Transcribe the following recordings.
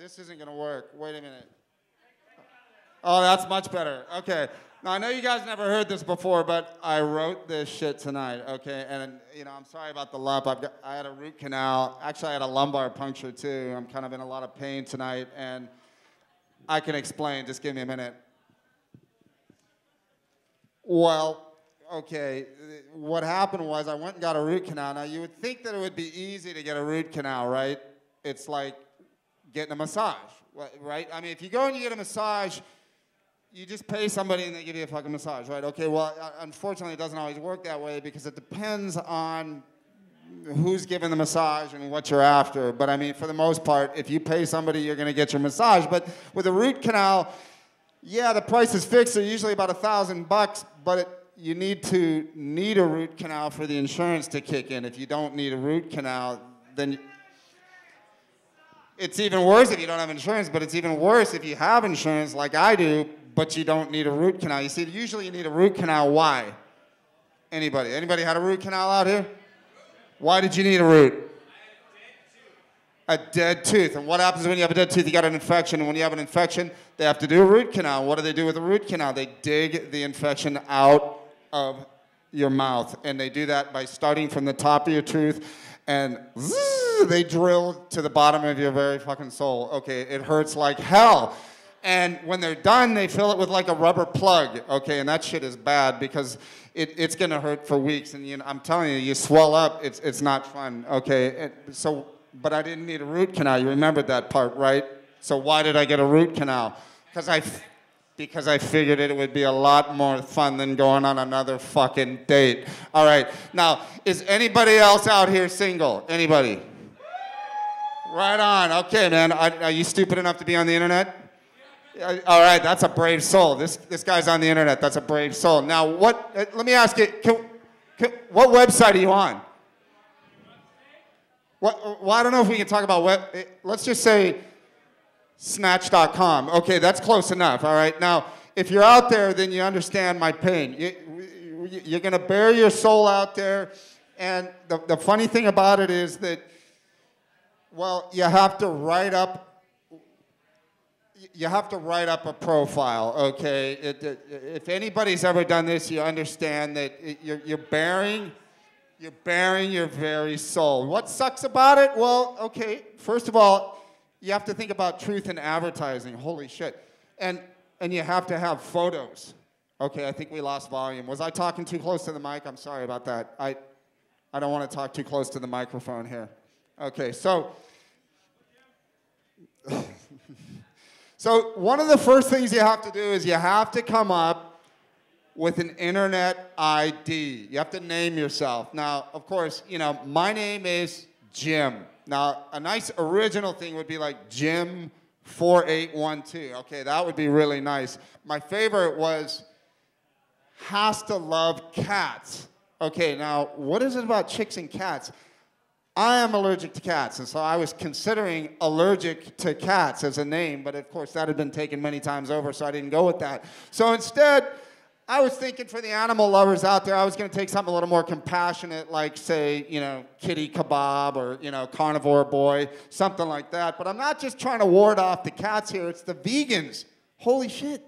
this isn't going to work. Wait a minute. Oh, that's much better. Okay. Now, I know you guys never heard this before, but I wrote this shit tonight, okay? And, you know, I'm sorry about the lump. I had a root canal. Actually, I had a lumbar puncture, too. I'm kind of in a lot of pain tonight, and I can explain. Just give me a minute. Well, okay, what happened was I went and got a root canal. Now, you would think that it would be easy to get a root canal, right? It's like getting a massage, right? I mean, if you go and you get a massage, you just pay somebody and they give you a fucking massage, right? Okay, well, unfortunately, it doesn't always work that way because it depends on who's giving the massage and what you're after. But I mean, for the most part, if you pay somebody, you're gonna get your massage. But with a root canal, yeah, the price is fixed. They're usually about $1,000, but you need a root canal for the insurance to kick in. If you don't need a root canal, then it's even worse if you don't have insurance, but it's even worse if you have insurance like I do, but you don't need a root canal. You see, usually you need a root canal. Why? Anybody? Anybody had a root canal out here? Why did you need a root? A dead tooth. And what happens when you have a dead tooth? You got an infection. And when you have an infection, they have to do a root canal. What do they do with a root canal? They dig the infection out of your mouth. And they do that by starting from the top of your tooth and they drill to the bottom of your very fucking soul. Okay, it hurts like hell. And when they're done, they fill it with like a rubber plug, okay? And that shit is bad because it's gonna hurt for weeks. And you know, I'm telling you, you swell up, it's not fun, okay? But I didn't need a root canal. You remembered that part, right? So why did I get a root canal? Because I figured it would be a lot more fun than going on another fucking date. All right, now, is anybody else out here single? Anybody? Right on, okay, man. Are you stupid enough to be on the internet? All right, that's a brave soul. This guy's on the internet. That's a brave soul. Now, let me ask you, what website are you on? Well, I don't know if we can talk about let's just say snatch.com. Okay, that's close enough, all right? Now, if you're out there, then you understand my pain. You're going to bear your soul out there, and the funny thing about it is that, well, you have to write up a profile, okay? If anybody's ever done this, you understand that you're bearing your very soul. What sucks about it? Well, okay, first of all, you have to think about truth in advertising. Holy shit. And you have to have photos. Okay, I think we lost volume. Was I talking too close to the mic? I'm sorry about that. I don't want to talk too close to the microphone here. Okay, so one of the first things you have to do is you have to come up with an internet ID. You have to name yourself. Now, of course, you know, my name is Jim. Now, a nice original thing would be like Jim4812. Okay, that would be really nice. My favorite was has to love cats. Okay, now, what is it about chicks and cats? I am allergic to cats, and so I was considering allergic to cats as a name, but of course that had been taken many times over, so I didn't go with that. So instead, I was thinking for the animal lovers out there, I was going to take something a little more compassionate, like, say, you know, kitty kebab or, you know, carnivore boy, something like that. But I'm not just trying to ward off the cats here, it's the vegans. Holy shit.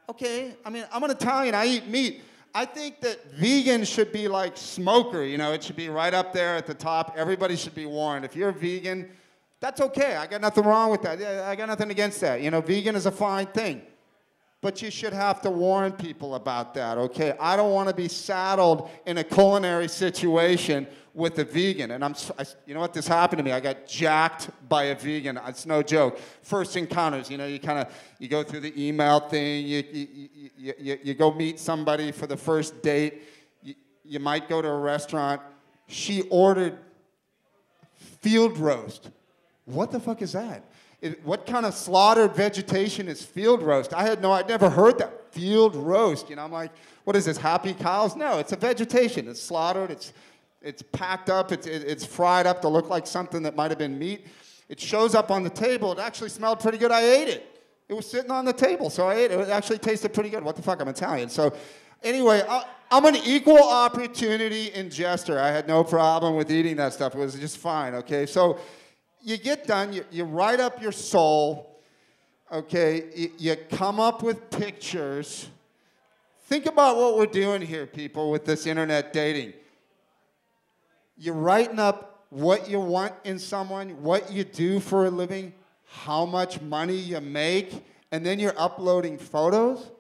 Okay, I mean, I'm an Italian, I eat meat. I think that vegans should be like smoker, you know, it should be right up there at the top. Everybody should be warned. If you're a vegan, that's okay. I got nothing wrong with that. I got nothing against that. You know, vegan is a fine thing. But you should have to warn people about that, okay? I don't want to be saddled in a culinary situation with a vegan. And you know what, this happened to me. I got jacked by a vegan. It's no joke. First encounters, you know, you go through the email thing, you go meet somebody for the first date, you might go to a restaurant. She ordered field roast. What the fuck is that? What kind of slaughtered vegetation is field roast? I'd never heard that. Field roast, you know, I'm like, what is this, happy cows? No, it's a vegetation. It's slaughtered, it's packed up, it's fried up to look like something that might have been meat. It shows up on the table. It actually smelled pretty good. I ate it. It was sitting on the table, so I ate it. It actually tasted pretty good. What the fuck, I'm Italian. So anyway, I'm an equal opportunity ingester. I had no problem with eating that stuff. It was just fine, okay? So you get done, you write up your soul, okay? You come up with pictures. Think about what we're doing here, people, with this internet dating. You're writing up what you want in someone, what you do for a living, how much money you make, and then you're uploading photos?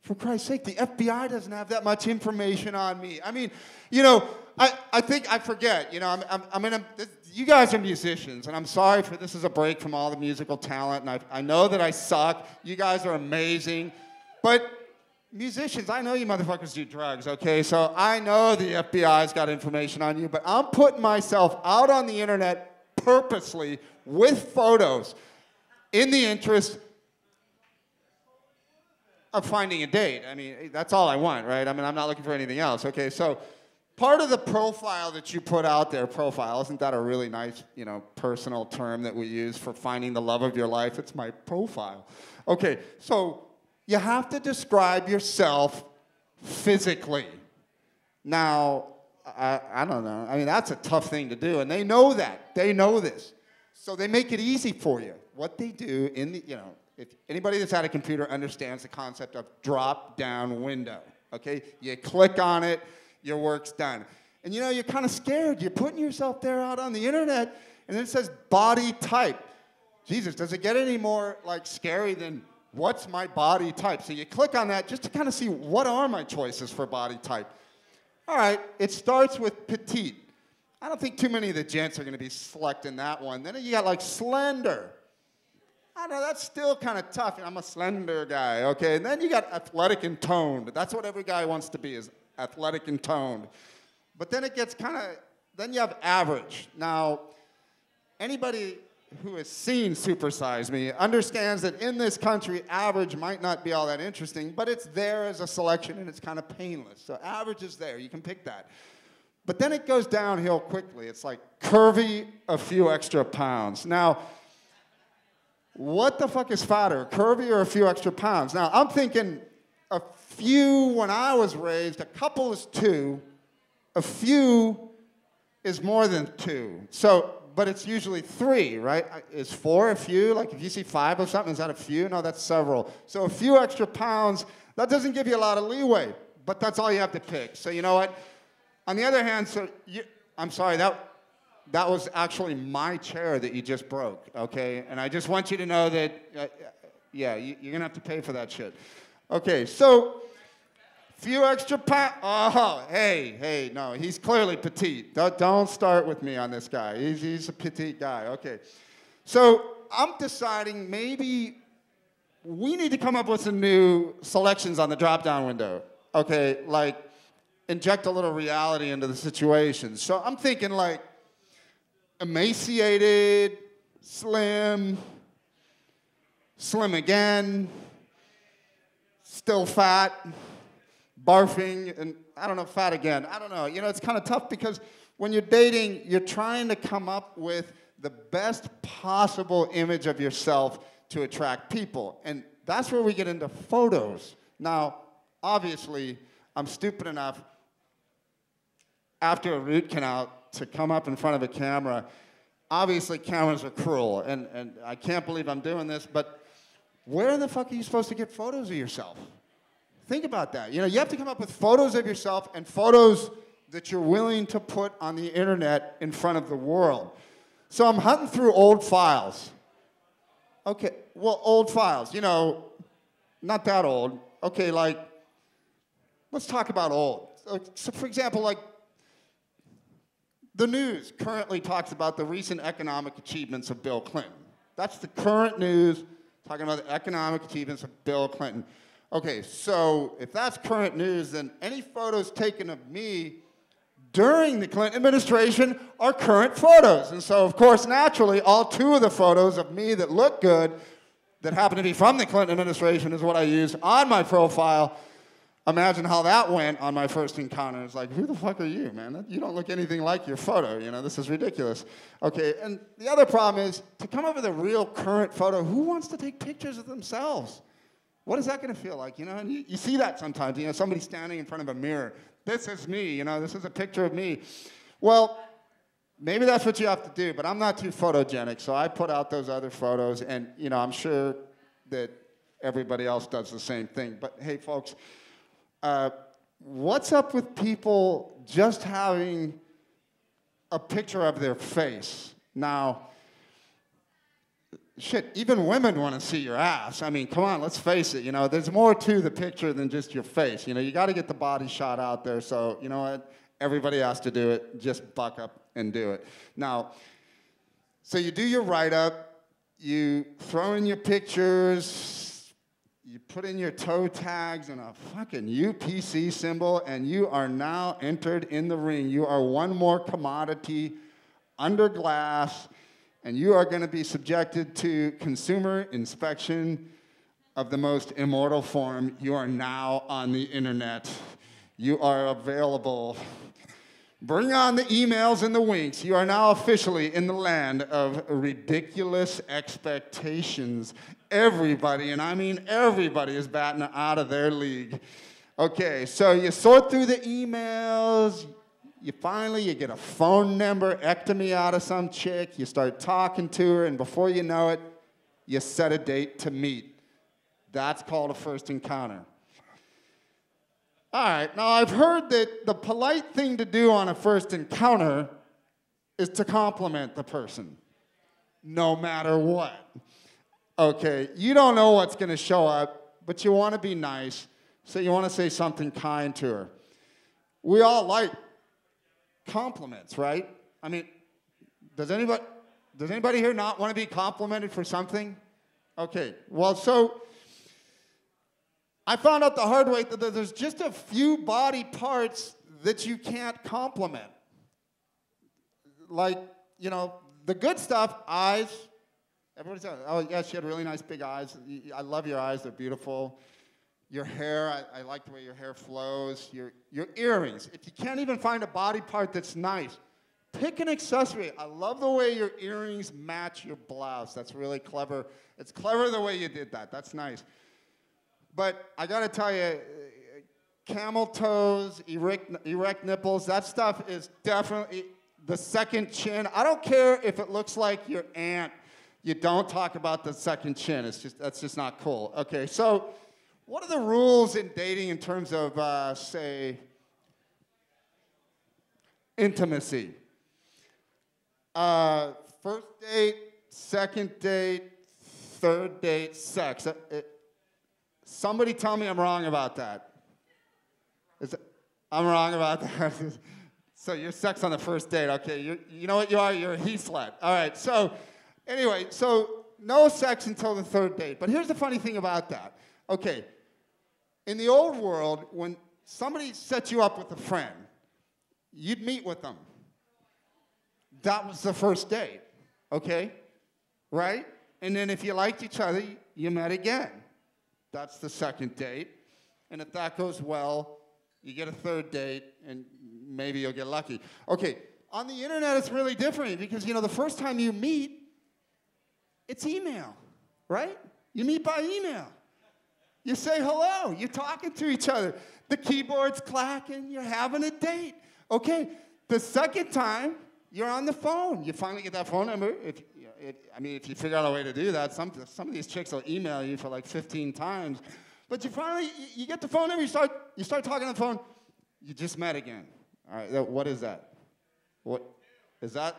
For Christ's sake, the FBI doesn't have that much information on me. I mean, you know, I think I forget. You know, you guys are musicians, and I'm sorry for this is a break from all the musical talent, and I know that I suck. You guys are amazing, but musicians, I know you motherfuckers do drugs, okay? So I know the FBI's got information on you, but I'm putting myself out on the internet purposely with photos in the interest of finding a date. I mean, that's all I want, right? I mean, I'm not looking for anything else, okay? So part of the profile that you put out there, profile, isn't that a really nice, you know, personal term that we use for finding the love of your life? It's my profile. Okay, so you have to describe yourself physically. Now, I don't know. I mean, that's a tough thing to do, and they know that. They know this. So they make it easy for you. What they do in the, you know, if anybody that's had a computer understands the concept of drop-down window, okay? You click on it, your work's done. And you know, you're kind of scared. You're putting yourself there out on the internet, and then it says body type. Jesus, does it get any more, like, scary than what's my body type? So you click on that just to kind of see what are my choices for body type. All right, it starts with petite. I don't think too many of the gents are going to be selecting that one. Then you got, like, slender. I don't know, that's still kind of tough. I'm a slender guy, okay? And then you got athletic and toned. That's what every guy wants to be, is athletic and toned. But then it gets kind of, then you have average. Now, anybody who has seen Super Size Me understands that in this country, average might not be all that interesting, but it's there as a selection and it's kind of painless. So average is there, you can pick that. But then it goes downhill quickly. It's like curvy, a few extra pounds. Now, what the fuck is fatter, curvy or a few extra pounds? Now, I'm thinking a few, when I was raised, a couple is 2, a few is more than 2. So, but it's usually 3, right? Is 4 a few? Like if you see 5 of something, is that a few? No, that's several. So a few extra pounds, that doesn't give you a lot of leeway, but that's all you have to pick. So you know what? On the other hand, I'm sorry, that was actually my chair that you just broke, okay? And I just want you to know that, yeah, you're going to have to pay for that shit. Okay, so few extra pounds. Oh, hey, no, he's clearly petite. Don't start with me on this guy. He's a petite guy, okay. So I'm deciding maybe we need to come up with some new selections on the drop-down window, okay? Like, inject a little reality into the situation. So I'm thinking, like, emaciated, slim again, still fat, barfing, and I don't know, fat again. I don't know. You know, it's kind of tough because when you're dating, you're trying to come up with the best possible image of yourself to attract people. And that's where we get into photos. Now, obviously, I'm stupid enough after a root canal to come up in front of a camera. Obviously, cameras are cruel, and I can't believe I'm doing this, but where the fuck are you supposed to get photos of yourself? Think about that. You know, you have to come up with photos of yourself and photos that you're willing to put on the internet in front of the world. So I'm hunting through old files. Okay, well, old files, you know, not that old. Okay, like, let's talk about old. So for example, like, the news currently talks about the recent economic achievements of Bill Clinton. That's the current news, talking about the economic achievements of Bill Clinton. Okay, so if that's current news, then any photos taken of me during the Clinton administration are current photos. And so, of course, naturally, all 2 of the photos of me that look good, that happen to be from the Clinton administration, is what I use on my profile. Imagine how that went on my first encounter. It's like, who the fuck are you, man? You don't look anything like your photo, you know? This is ridiculous. Okay, and the other problem is, to come up with a real current photo, who wants to take pictures of themselves? What is that going to feel like, you know? And you see that sometimes, you know, somebody standing in front of a mirror. This is me, you know, this is a picture of me. Well, maybe that's what you have to do, but I'm not too photogenic, so I put out those other photos, and I'm sure that everybody else does the same thing. But hey, folks, what's up with people just having a picture of their face? Now, shit, even women want to see your ass. I mean, come on, let's face it. There's more to the picture than just your face. You got to get the body shot out there. So, you know what? Everybody has to do it. Just buck up and do it. Now, so you do your write-up. You throw in your pictures. You put in your toe tags and a fucking UPC symbol, and you are now entered in the ring. You are one more commodity under glass, and you are going to be subjected to consumer inspection of the most immortal form. You are now on the internet. You are available. Bring on the emails and the winks. You are now officially in the land of ridiculous expectations. Everybody, and I mean everybody, is batting out of their league. Okay, so you sort through the emails. You get a phone number, ectomy out of some chick. You start talking to her, and before you know it, you set a date to meet. That's called a first encounter. All right, now I've heard that the polite thing to do on a first encounter is to compliment the person, no matter what. Okay, you don't know what's going to show up, but you want to be nice, so you want to say something kind to her. We all like compliments, right? I mean, does anybody here not want to be complimented for something? Okay, well, so I found out the hard way that there's just a few body parts that you can't compliment. Like, the good stuff, eyes. Everybody says, oh, yeah, she had really nice big eyes. I love your eyes. They're beautiful. Your hair, I like the way your hair flows. Your earrings. If you can't even find a body part that's nice, pick an accessory. I love the way your earrings match your blouse. That's really clever. It's clever the way you did that. That's nice. But I got to tell you, camel toes, erect nipples, that stuff is definitely the second chin. I don't care if it looks like your aunt. You don't talk about the second chin. That's just not cool. Okay, so what are the rules in dating in terms of, say, intimacy? First date, second date, third date, sex. Somebody tell me I'm wrong about that. I'm wrong about that. So you're sex on the first date. Okay, you know what you are? You're a he-slut. All right, so anyway, so no sex until the third date. But here's the funny thing about that. Okay, in the old world, when somebody set you up with a friend, you'd meet with them. That was the first date, okay? Right? And then if you liked each other, you met again. That's the second date. And if that goes well, you get a third date, and maybe you'll get lucky. Okay, on the internet, it's really different because, the first time you meet, it's email, right? You meet by email. You say hello. You're talking to each other. The keyboard's clacking. You're having a date. Okay, the second time, you're on the phone. You finally get that phone number. If you figure out a way to do that, some of these chicks will email you for like 15 times. But you get the phone number, you start talking on the phone. You just met again. All right, what is that? What is that?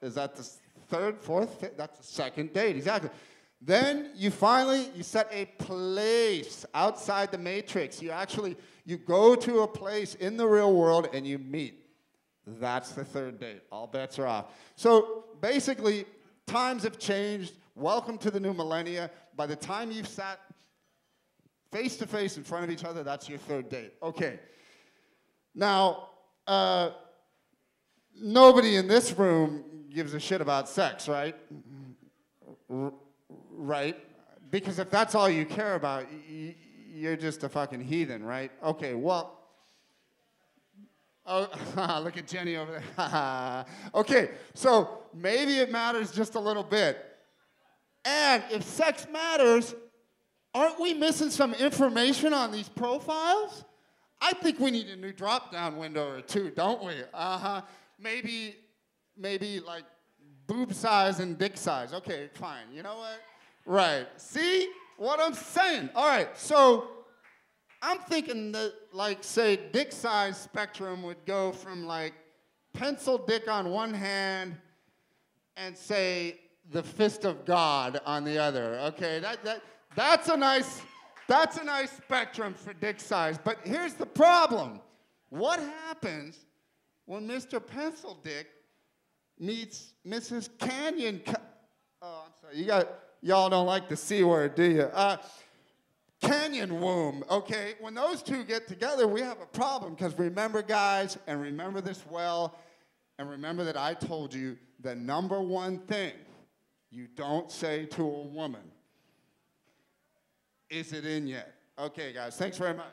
Is that the third, fourth, fifth? That's the second date, exactly. Then you set a place outside the matrix. You go to a place in the real world and you meet. That's the third date. All bets are off. So basically, times have changed. Welcome to the new millennia. By the time you've sat face to face in front of each other, that's your third date. Okay. Now, nobody in this room gives a shit about sex, right? Right? Because if that's all you care about, you're just a fucking heathen, right? Okay, well, oh, look at Jenny over there. Okay, so maybe it matters just a little bit. And if sex matters, aren't we missing some information on these profiles? I think we need a new drop-down window or two, don't we? Maybe maybe like boob size and dick size. Okay, fine. You know what? Right. See what I'm saying? All right, so I'm thinking that, like, say, dick size spectrum would go from, like, pencil dick on one hand and, say, the fist of God on the other. Okay, that's a nice spectrum for dick size. But here's the problem. What happens when Mr. Pencil Dick meets Mrs. Canyon? Oh, I'm sorry. Y'all don't like the C word, do you? Canyon womb, okay? When those two get together, we have a problem, because remember, guys, and remember this well, and remember that I told you the number one thing you don't say to a woman, is it in yet? Okay, guys, thanks very much.